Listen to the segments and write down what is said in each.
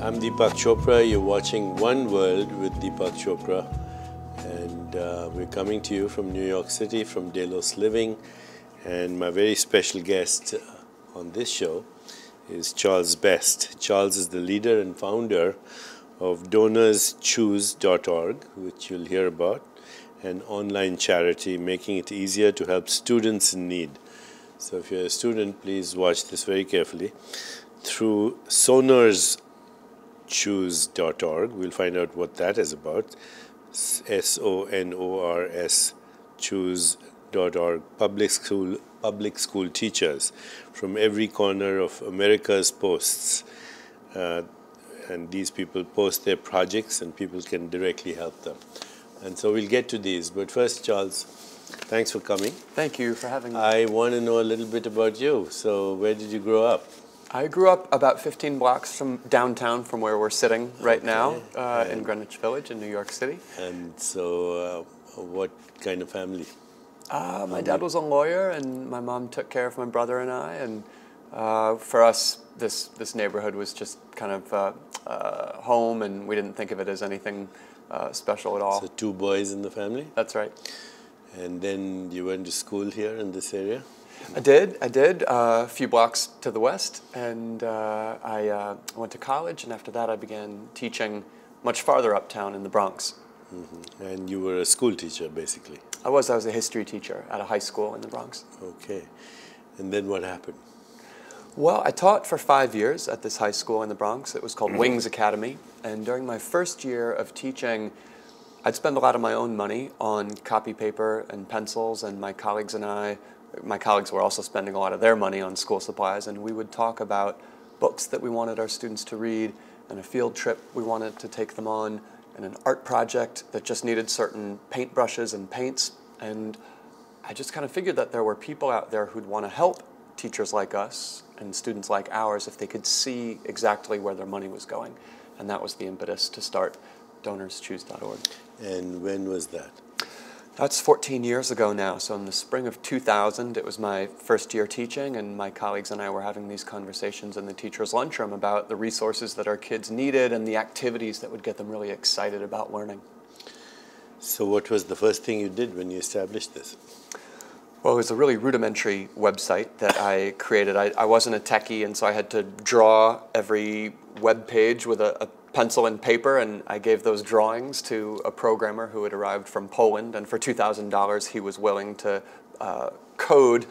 I'm Deepak Chopra. You're watching One World with Deepak Chopra, and we're coming to you from New York City, from Delos Living. And my very special guest on this show is Charles Best. Charles is the leader and founder of DonorsChoose.org, which you'll hear about, an online charity making it easier to help students in need. So if you're a student, please watch this very carefully. Through SonorsChoose.org, we'll find out what that is about. SONORS choose.org, public school teachers from every corner of America's posts. And these people post their projects and people can directly help them. And so we'll get to these. But first, Charles, thanks for coming. Thank you for having me. I want to know a little bit about you. So where did you grow up? I grew up about 15 blocks from downtown, from where we're sitting right now, in Greenwich Village in New York City. And so what kind of family? My dad was a lawyer, and my mom took care of my brother and I. And for us, this neighborhood was just kind of home, and we didn't think of it as anything special at all. So 2 boys in the family? That's right. And then you went to school here in this area? I did, a few blocks to the west, and I went to college, and after that I began teaching much farther uptown in the Bronx. Mm-hmm. And you were a school teacher, basically? I was a history teacher at a high school in the Bronx. Okay. And then what happened? Well, I taught for 5 years at this high school in the Bronx. It was called Wings Academy, and during my first year of teaching, I'd spend a lot of my own money on copy paper and pencils, and my colleagues were also spending a lot of their money on school supplies, and we would talk about books that we wanted our students to read, and a field trip we wanted to take them on, and an art project that just needed certain paintbrushes and paints. And I just kind of figured that there were people out there who'd want to help teachers like us and students like ours if they could see exactly where their money was going. And that was the impetus to start DonorsChoose.org. And when was that? That's 14 years ago now. So in the spring of 2000, it was my first year teaching, and my colleagues and I were having these conversations in the teacher's lunchroom about the resources that our kids needed and the activities that would get them really excited about learning. So what was the first thing you did when you established this? Well, it was a really rudimentary website that I created. I wasn't a techie, and so I had to draw every web page with a pencil and paper, and I gave those drawings to a programmer who had arrived from Poland, and for $2,000 he was willing to code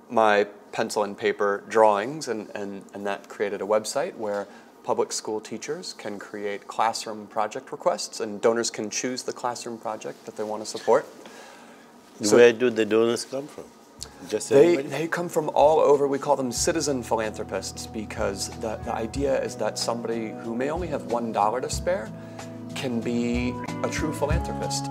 my pencil and paper drawings, and that created a website where public school teachers can create classroom project requests, and donors can choose the classroom project that they want to support. So where do the donors come from? Just they come from all over. We call them citizen philanthropists, because the idea is that somebody who may only have $1 to spare can be a true philanthropist.